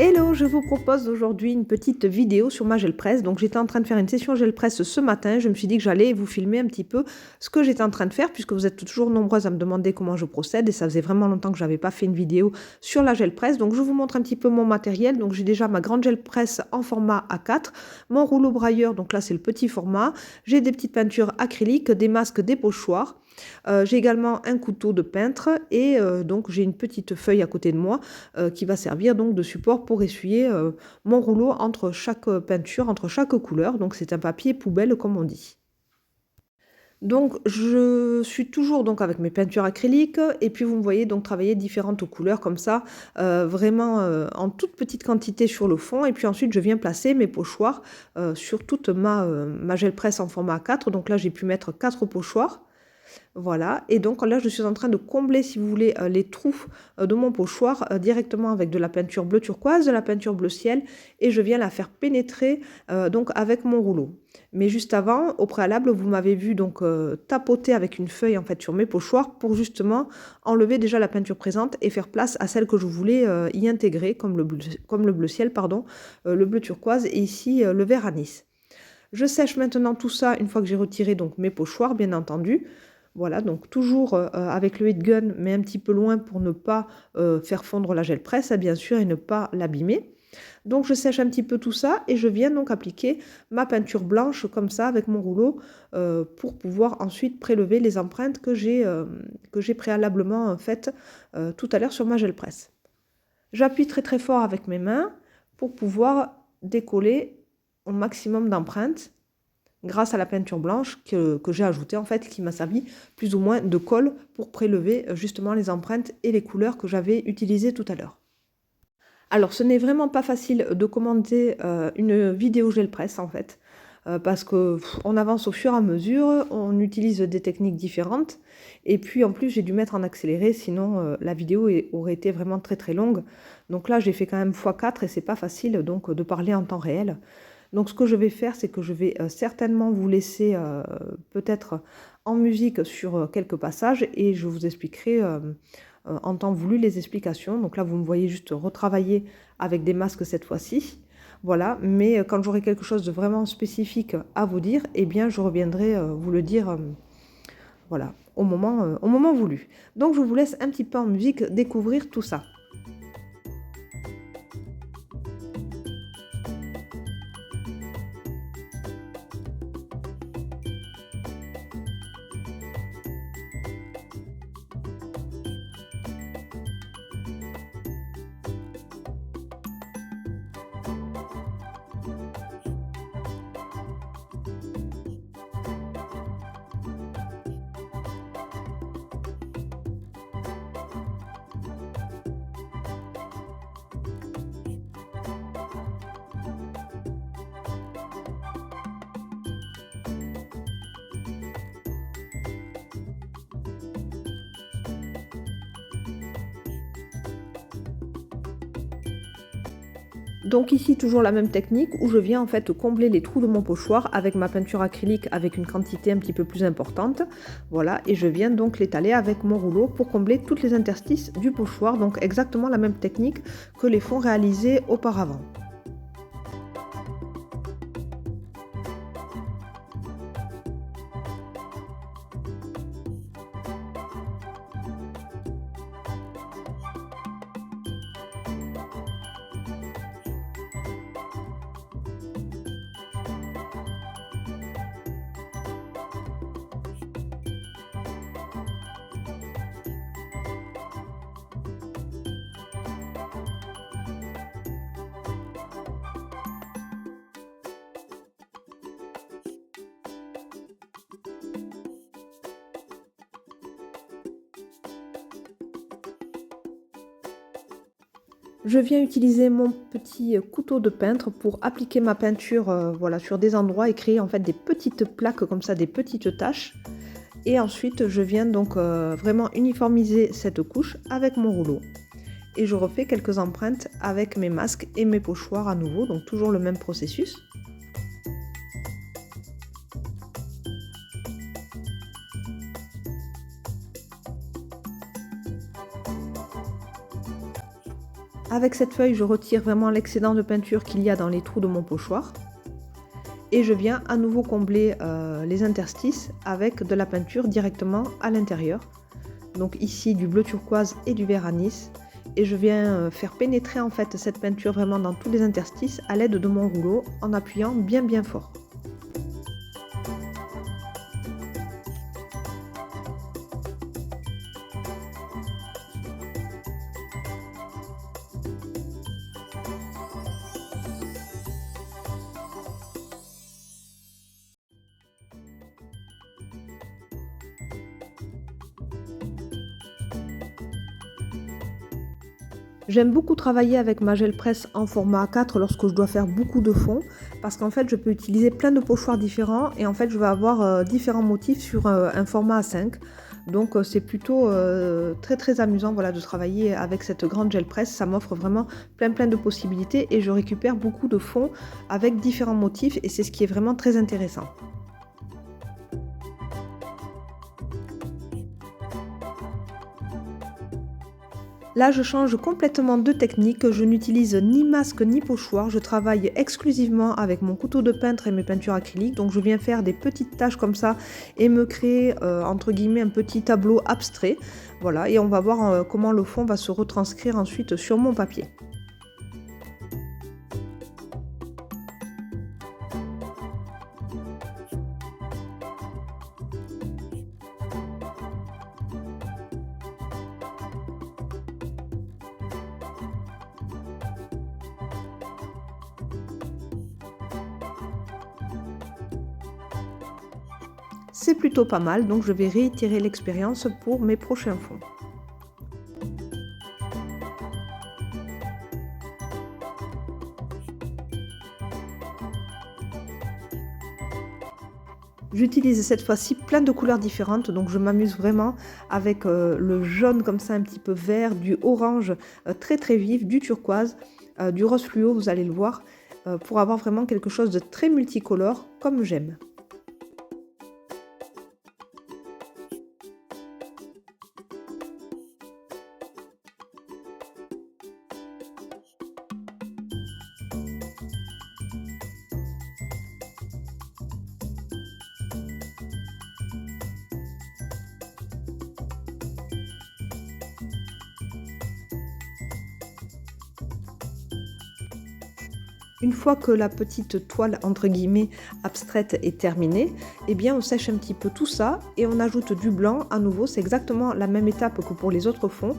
Hello, je vous propose aujourd'hui une petite vidéo sur ma gel presse. Donc j'étais en train de faire une session gel presse ce matin. Je me suis dit que j'allais vous filmer un petit peu ce que j'étais en train de faire puisque vous êtes toujours nombreuses à me demander comment je procède et ça faisait vraiment longtemps que je n'avais pas fait une vidéo sur la gel presse. Donc je vous montre un petit peu mon matériel. Donc j'ai déjà ma grande gel presse en format A4, mon rouleau brailleur, donc là c'est le petit format. J'ai des petites peintures acryliques, des masques, des pochoirs. J'ai également un couteau de peintre et donc j'ai une petite feuille à côté de moi qui va servir donc de support pour essuyer mon rouleau entre chaque peinture, entre chaque couleur. Donc c'est un papier poubelle comme on dit. Donc je suis toujours donc avec mes peintures acryliques et puis vous me voyez donc travailler différentes couleurs comme ça, vraiment en toute petite quantité sur le fond et puis ensuite je viens placer mes pochoirs sur toute ma gel presse en format A4. Donc là j'ai pu mettre 4 pochoirs. Voilà, et donc là je suis en train de combler, si vous voulez, les trous de mon pochoir directement avec de la peinture bleu turquoise, de la peinture bleu ciel, et je viens la faire pénétrer donc avec mon rouleau. Mais juste avant, au préalable, vous m'avez vu donc tapoter avec une feuille en fait sur mes pochoirs pour justement enlever déjà la peinture présente et faire place à celle que je voulais y intégrer, comme le bleu ciel, pardon, le bleu turquoise et ici le vert anis. Je sèche maintenant tout ça une fois que j'ai retiré donc mes pochoirs, bien entendu. Voilà, donc toujours avec le heat gun, mais un petit peu loin pour ne pas faire fondre la gel presse, bien sûr, et ne pas l'abîmer. Donc je sèche un petit peu tout ça et je viens donc appliquer ma peinture blanche comme ça avec mon rouleau pour pouvoir ensuite prélever les empreintes que j'ai préalablement faites tout à l'heure sur ma gel presse. J'appuie très très fort avec mes mains pour pouvoir décoller au maximum d'empreintes grâce à la peinture blanche que j'ai ajoutée en fait, qui m'a servi plus ou moins de colle pour prélever justement les empreintes et les couleurs que j'avais utilisées tout à l'heure. Alors ce n'est vraiment pas facile de commenter une vidéo gel presse en fait, parce qu'on avance au fur et à mesure, on utilise des techniques différentes, et puis en plus j'ai dû mettre en accéléré, sinon la vidéo aurait été vraiment très très longue. Donc là j'ai fait quand même x4 et c'est pas facile donc de parler en temps réel. Donc ce que je vais faire, c'est que je vais certainement vous laisser peut-être en musique sur quelques passages et je vous expliquerai en temps voulu les explications. Donc là, vous me voyez juste retravailler avec des masques cette fois-ci. Voilà, mais quand j'aurai quelque chose de vraiment spécifique à vous dire, eh bien je reviendrai vous le dire voilà, au moment voulu. Donc je vous laisse un petit peu en musique découvrir tout ça. Donc ici toujours la même technique où je viens en fait combler les trous de mon pochoir avec ma peinture acrylique avec une quantité un petit peu plus importante. Voilà, et je viens donc l'étaler avec mon rouleau pour combler toutes les interstices du pochoir. Donc exactement la même technique que les fonds réalisés auparavant. Je viens utiliser mon petit couteau de peintre pour appliquer ma peinture voilà, sur des endroits et créer en fait des petites plaques comme ça, des petites taches. Et ensuite, je viens donc vraiment uniformiser cette couche avec mon rouleau. Et je refais quelques empreintes avec mes masques et mes pochoirs à nouveau, donc toujours le même processus. Avec cette feuille, je retire vraiment l'excédent de peinture qu'il y a dans les trous de mon pochoir. Et je viens à nouveau combler les interstices avec de la peinture directement à l'intérieur. Donc ici du bleu turquoise et du vert anis. Et je viens faire pénétrer en fait cette peinture vraiment dans tous les interstices à l'aide de mon rouleau en appuyant bien fort. J'aime beaucoup travailler avec ma gel presse en format A4 lorsque je dois faire beaucoup de fond parce qu'en fait je peux utiliser plein de pochoirs différents et en fait je vais avoir différents motifs sur un format A5. Donc c'est plutôt très amusant voilà, de travailler avec cette grande gel presse, ça m'offre vraiment plein de possibilités et je récupère beaucoup de fonds avec différents motifs et c'est ce qui est vraiment très intéressant. Là, je change complètement de technique, je n'utilise ni masque ni pochoir, je travaille exclusivement avec mon couteau de peintre et mes peintures acryliques, donc je viens faire des petites taches comme ça et me créer entre guillemets un petit tableau abstrait. Voilà, et on va voir comment le fond va se retranscrire ensuite sur mon papier. C'est plutôt pas mal, donc je vais réitérer l'expérience pour mes prochains fonds. J'utilise cette fois-ci plein de couleurs différentes, donc je m'amuse vraiment avec le jaune comme ça un petit peu vert, du orange très vif, du turquoise, du rose fluo, vous allez le voir, pour avoir vraiment quelque chose de très multicolore comme j'aime. Une fois que la petite toile entre guillemets abstraite est terminée, eh bien on sèche un petit peu tout ça et on ajoute du blanc à nouveau, c'est exactement la même étape que pour les autres fonds.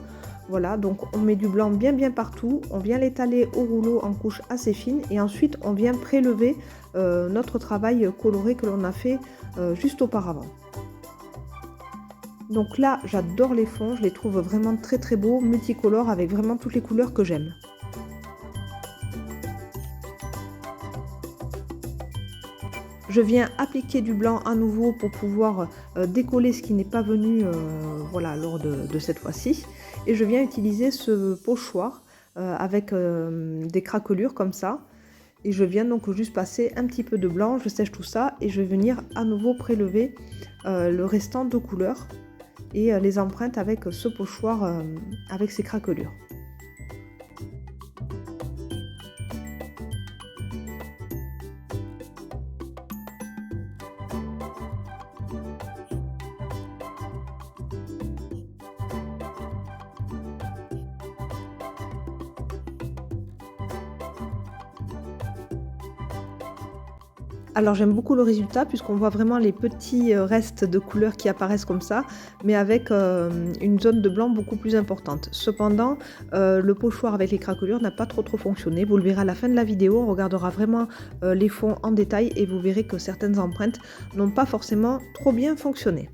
Voilà, donc on met du blanc bien partout, on vient l'étaler au rouleau en couches assez fines et ensuite on vient prélever notre travail coloré que l'on a fait juste auparavant. Donc là j'adore les fonds, je les trouve vraiment très beaux, multicolores avec vraiment toutes les couleurs que j'aime. Je viens appliquer du blanc à nouveau pour pouvoir décoller ce qui n'est pas venu voilà, lors de cette fois-ci. Et je viens utiliser ce pochoir avec des craquelures comme ça. Et je viens donc juste passer un petit peu de blanc, je sèche tout ça et je vais venir à nouveau prélever le restant de couleurs et les empreintes avec ce pochoir avec ces craquelures. Alors j'aime beaucoup le résultat puisqu'on voit vraiment les petits restes de couleurs qui apparaissent comme ça, mais avec une zone de blanc beaucoup plus importante. Cependant, le pochoir avec les craquelures n'a pas trop fonctionné. Vous le verrez à la fin de la vidéo, on regardera vraiment les fonds en détail et vous verrez que certaines empreintes n'ont pas forcément trop bien fonctionné.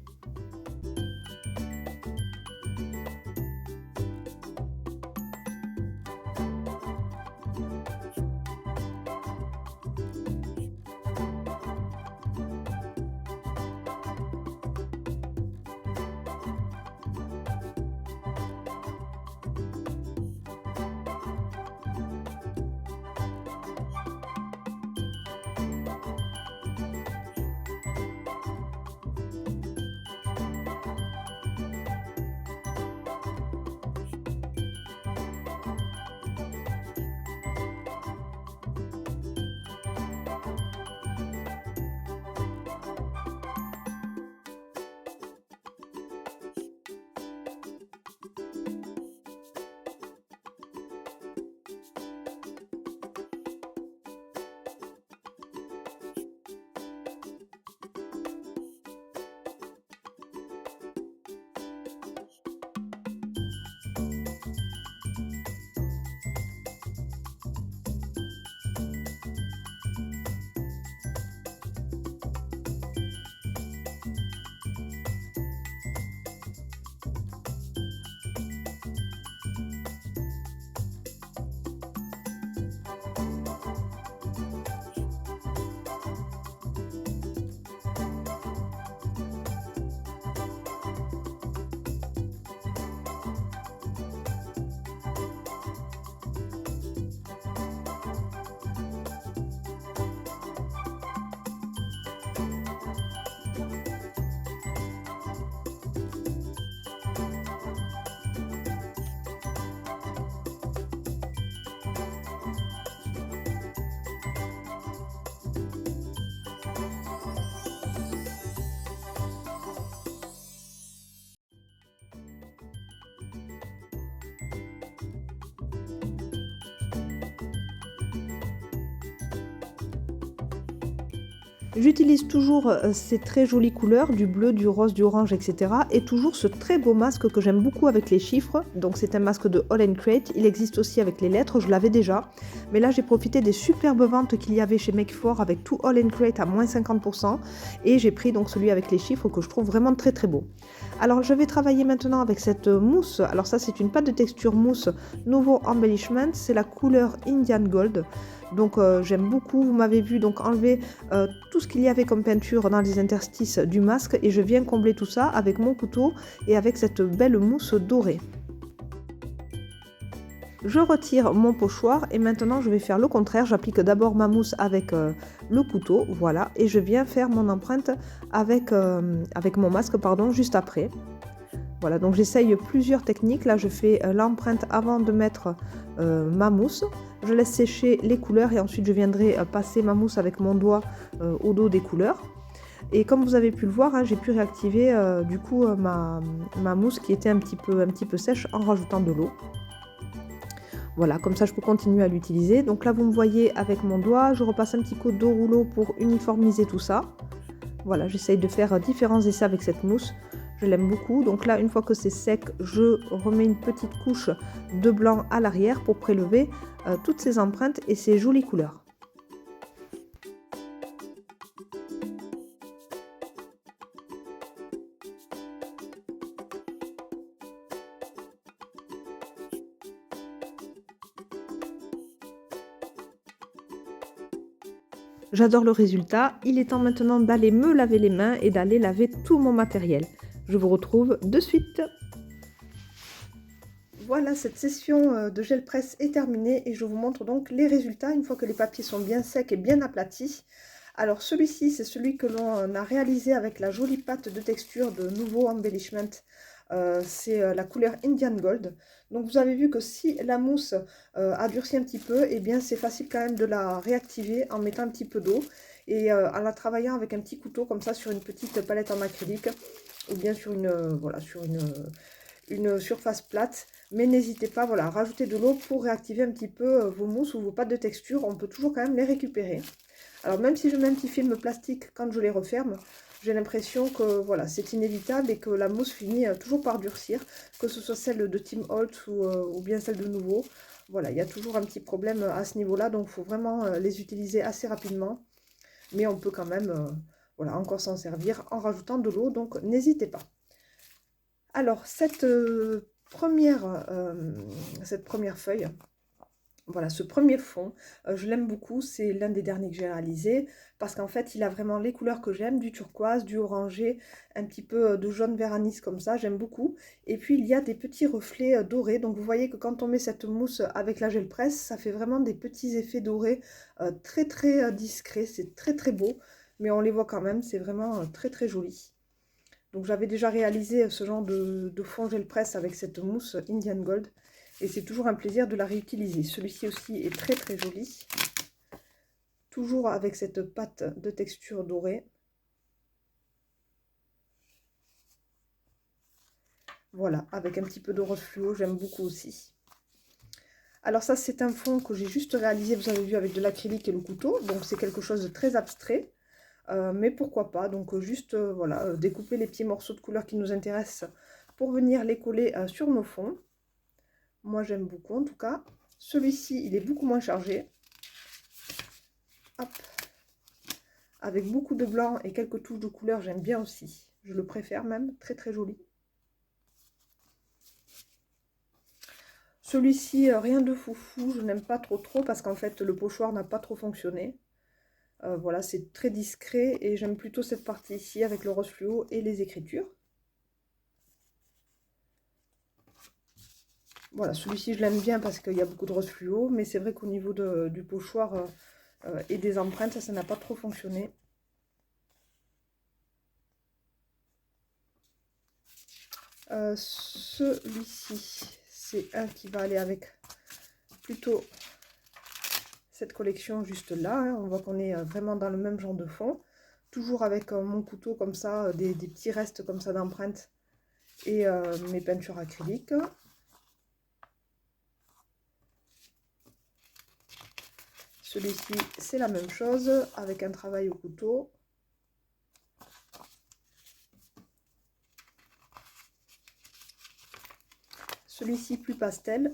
J'utilise toujours ces très jolies couleurs, du bleu, du rose, du orange, etc. Et toujours ce très beau masque que j'aime beaucoup avec les chiffres. Donc c'est un masque de All & Create. Il existe aussi avec les lettres, je l'avais déjà. Mais là j'ai profité des superbes ventes qu'il y avait chez Make4 avec tout All & Create à moins 50%. Et j'ai pris donc celui avec les chiffres que je trouve vraiment très très beau. Alors je vais travailler maintenant avec cette mousse. Alors ça c'est une pâte de texture mousse Nouveau Embellishment. C'est la couleur Indian Gold. Donc j'aime beaucoup, vous m'avez vu donc enlever tout ce qu'il y avait comme peinture dans les interstices du masque et je viens combler tout ça avec mon couteau et avec cette belle mousse dorée. Je retire mon pochoir et maintenant je vais faire le contraire, j'applique d'abord ma mousse avec le couteau, voilà, et je viens faire mon empreinte avec mon masque, pardon, juste après. Voilà, donc j'essaye plusieurs techniques. Là, je fais l'empreinte avant de mettre ma mousse. Je laisse sécher les couleurs et ensuite je viendrai passer ma mousse avec mon doigt au dos des couleurs. Et comme vous avez pu le voir, hein, j'ai pu réactiver du coup ma mousse qui était un petit peu sèche en rajoutant de l'eau. Voilà, comme ça je peux continuer à l'utiliser. Donc là, vous me voyez avec mon doigt, je repasse un petit coup d'eau rouleau pour uniformiser tout ça. Voilà, j'essaye de faire différents essais avec cette mousse. Je l'aime beaucoup. Donc là, une fois que c'est sec, je remets une petite couche de blanc à l'arrière pour prélever toutes ces empreintes et ces jolies couleurs. J'adore le résultat. Il est temps maintenant d'aller me laver les mains et d'aller laver tout mon matériel. Je vous retrouve de suite. Voilà, cette session de gel presse est terminée et je vous montre donc les résultats une fois que les papiers sont bien secs et bien aplatis. Alors celui-ci, c'est celui que l'on a réalisé avec la jolie pâte de texture de Nouveau Embellishment. C'est la couleur Indian Gold. Donc vous avez vu que si la mousse a durci un petit peu, eh bien c'est facile quand même de la réactiver en mettant un petit peu d'eau et en la travaillant avec un petit couteau comme ça sur une petite palette en acrylique ou bien sur voilà, sur une surface plate. Mais n'hésitez pas, voilà, à rajouter de l'eau pour réactiver un petit peu vos mousses ou vos pâtes de texture. On peut toujours quand même les récupérer. Alors même si je mets un petit film plastique quand je les referme, j'ai l'impression que voilà, c'est inévitable et que la mousse finit toujours par durcir, que ce soit celle de Tim Holtz ou bien celle de Nouveau. Voilà, il y a toujours un petit problème à ce niveau-là, donc il faut vraiment les utiliser assez rapidement. Mais on peut quand même voilà, encore s'en servir en rajoutant de l'eau, donc n'hésitez pas. Alors, cette première feuille, voilà, ce premier fond, je l'aime beaucoup, c'est l'un des derniers que j'ai réalisé, parce qu'en fait, il a vraiment les couleurs que j'aime, du turquoise, du orangé, un petit peu de jaune vert anis comme ça, j'aime beaucoup. Et puis, il y a des petits reflets dorés, donc vous voyez que quand on met cette mousse avec la gel presse, ça fait vraiment des petits effets dorés très très discrets, c'est très très beau, mais on les voit quand même, c'est vraiment très très joli. Donc j'avais déjà réalisé ce genre de fond gel presse avec cette mousse Indian Gold. Et c'est toujours un plaisir de la réutiliser. Celui-ci aussi est très très joli. Toujours avec cette pâte de texture dorée. Voilà, avec un petit peu de rose fluo, j'aime beaucoup aussi. Alors ça, c'est un fond que j'ai juste réalisé, vous avez vu, avec de l'acrylique et le couteau. Donc c'est quelque chose de très abstrait. Mais pourquoi pas, donc juste voilà, découper les petits morceaux de couleur qui nous intéressent pour venir les coller sur nos fonds. Moi j'aime beaucoup en tout cas. Celui-ci il est beaucoup moins chargé. Hop. Avec beaucoup de blanc et quelques touches de couleur, j'aime bien aussi. Je le préfère même, très très joli. Celui-ci, rien de foufou, je n'aime pas trop parce qu'en fait le pochoir n'a pas trop fonctionné. Voilà, c'est très discret et j'aime plutôt cette partie ici avec le rose fluo et les écritures. Voilà, celui-ci je l'aime bien parce qu'il y a beaucoup de rose fluo, mais c'est vrai qu'au niveau du pochoir et des empreintes, ça n'a pas trop fonctionné. Celui-ci, c'est un qui va aller avec plutôt cette collection juste là. Hein. On voit qu'on est vraiment dans le même genre de fond. Toujours avec mon couteau comme ça, des petits restes comme ça d'empreintes et mes peintures acryliques. Celui-ci, c'est la même chose avec un travail au couteau. Celui-ci plus pastel,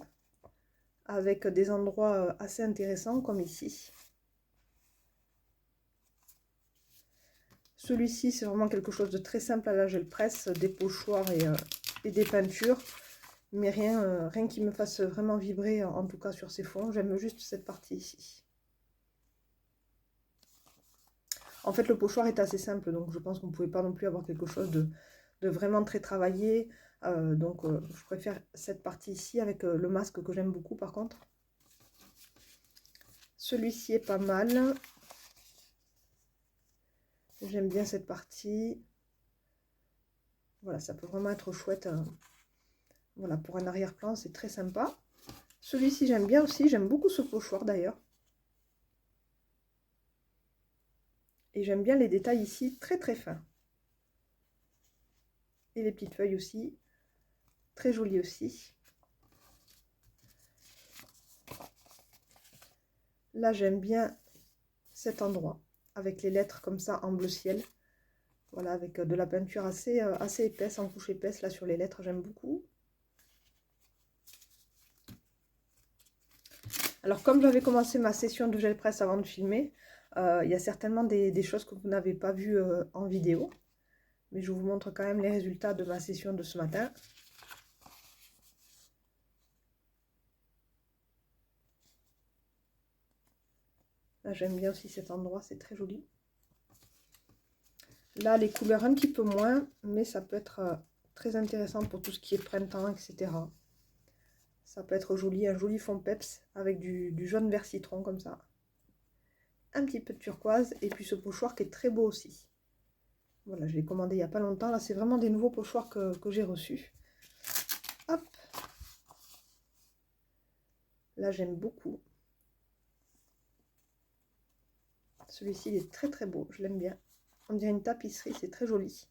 avec des endroits assez intéressants comme ici. Celui-ci, c'est vraiment quelque chose de très simple à la gel presse, des pochoirs et des peintures. Mais rien qui me fasse vraiment vibrer, en tout cas sur ces fonds. J'aime juste cette partie ici. En fait, le pochoir est assez simple, donc je pense qu'on ne pouvait pas non plus avoir quelque chose de vraiment très travaillé. Je préfère cette partie ici avec le masque que j'aime beaucoup par contre. Celui-ci est pas mal. J'aime bien cette partie. Voilà, ça peut vraiment être chouette. Voilà, pour un arrière-plan, c'est très sympa. Celui-ci, j'aime bien aussi. J'aime beaucoup ce pochoir d'ailleurs. Et j'aime bien les détails ici, très très fins. Et les petites feuilles aussi. Très jolies aussi. Là, j'aime bien cet endroit, avec les lettres comme ça en bleu ciel. Voilà, avec de la peinture assez épaisse, en couche épaisse, là sur les lettres, j'aime beaucoup. Alors, comme j'avais commencé ma session de gel presse avant de filmer, il y a certainement des choses que vous n'avez pas vues en vidéo. Mais je vous montre quand même les résultats de ma session de ce matin. Là, j'aime bien aussi cet endroit, c'est très joli. Là, les couleurs un petit peu moins, mais ça peut être très intéressant pour tout ce qui est printemps, etc. Ça peut être joli, un joli fond peps avec du jaune vert citron comme ça. Un petit peu de turquoise et puis ce pochoir qui est très beau aussi. Voilà, je l'ai commandé il n'y a pas longtemps. Là, c'est vraiment des nouveaux pochoirs que j'ai reçus. Hop. Là, j'aime beaucoup. Celui-ci, il est très très beau. Je l'aime bien. On dirait une tapisserie, c'est très joli.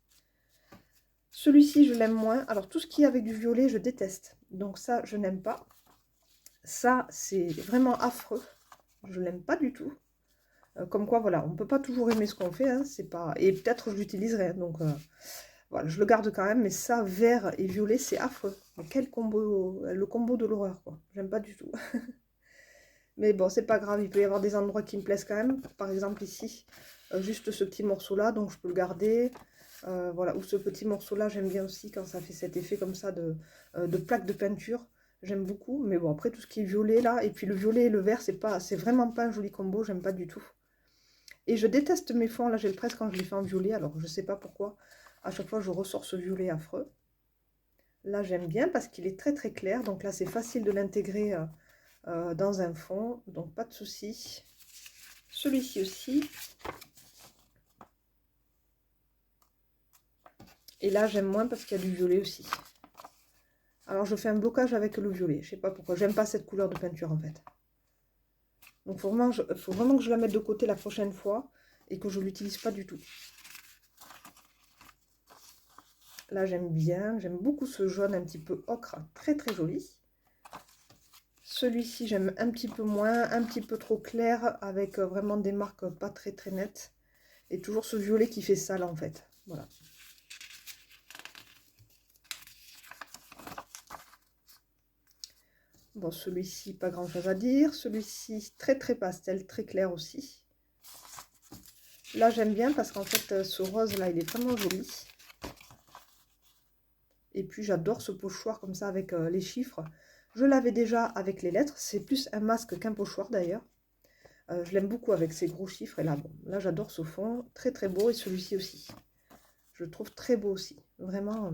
Celui-ci, je l'aime moins. Alors, tout ce qui est avec du violet, je déteste. Donc ça, je n'aime pas. Ça, c'est vraiment affreux. Je l'aime pas du tout. Comme quoi, voilà, on ne peut pas toujours aimer ce qu'on fait. Hein, c'est pas... Et peut-être je l'utiliserai. Hein, donc, voilà, je le garde quand même. Mais ça, vert et violet, c'est affreux. Mais quel combo, le combo de l'horreur, quoi. J'aime pas du tout. Mais bon, c'est pas grave. Il peut y avoir des endroits qui me plaisent quand même. Par exemple, ici, juste ce petit morceau-là. Donc, je peux le garder. Voilà, ou ce petit morceau-là, j'aime bien aussi quand ça fait cet effet comme ça de plaque de peinture. J'aime beaucoup, mais bon, après tout ce qui est violet là, et puis le violet et le vert, c'est vraiment pas un joli combo, j'aime pas du tout. Et je déteste mes fonds, là j'ai le presse quand je les fais en violet, alors je sais pas pourquoi, à chaque fois je ressors ce violet affreux. Là j'aime bien parce qu'il est très très clair, donc là c'est facile de l'intégrer dans un fond, donc pas de souci. Celui-ci aussi. Et là j'aime moins parce qu'il y a du violet aussi. Alors je fais un blocage avec le violet, je sais pas pourquoi, j'aime pas cette couleur de peinture en fait. Donc faut vraiment que je la mette de côté la prochaine fois et que je l'utilise pas du tout. Là j'aime bien, j'aime beaucoup ce jaune un petit peu ocre, très très joli. Celui-ci j'aime un petit peu moins, un petit peu trop clair, avec vraiment des marques pas très très nettes. Et toujours ce violet qui fait ça là en fait, voilà. Bon, celui-ci, pas grand chose à dire. Celui-ci, très très pastel, très clair aussi. Là, j'aime bien parce qu'en fait, ce rose là, il est vraiment joli. Et puis, j'adore ce pochoir comme ça avec les chiffres. Je l'avais déjà avec les lettres. C'est plus un masque qu'un pochoir d'ailleurs. Je l'aime beaucoup avec ces gros chiffres. Et là, bon, là, j'adore ce fond. Très très beau. Et celui-ci aussi. Je le trouve très beau aussi. Vraiment.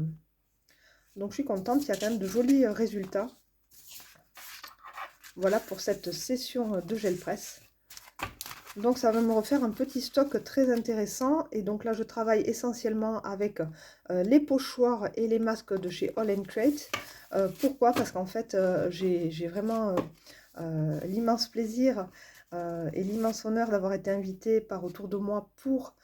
Donc, je suis contente. Il y a quand même de jolis résultats. Voilà pour cette session de gel presse. Donc ça va me refaire un petit stock très intéressant. Et donc là je travaille essentiellement avec les pochoirs et les masques de chez All & Crate. Pourquoi? Parce qu'en fait j'ai vraiment l'immense plaisir et l'immense honneur d'avoir été invitée par autour de moi pour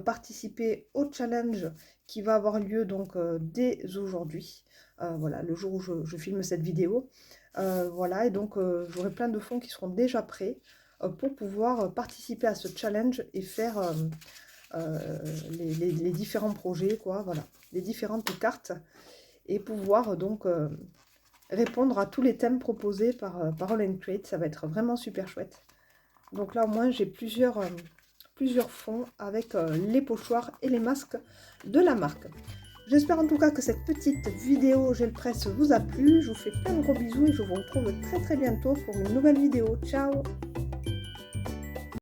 participer au challenge qui va avoir lieu donc dès aujourd'hui. Voilà, le jour où je filme cette vidéo. Voilà, et donc j'aurai plein de fonds qui seront déjà prêts pour pouvoir participer à ce challenge et faire les différents projets, quoi, voilà, les différentes cartes, et pouvoir donc répondre à tous les thèmes proposés par All & Create. Ça va être vraiment super chouette. Donc là, au moins, j'ai plusieurs fonds avec les pochoirs et les masques de la marque. J'espère en tout cas que cette petite vidéo gel presse vous a plu. Je vous fais plein de gros bisous et je vous retrouve très bientôt pour une nouvelle vidéo. Ciao!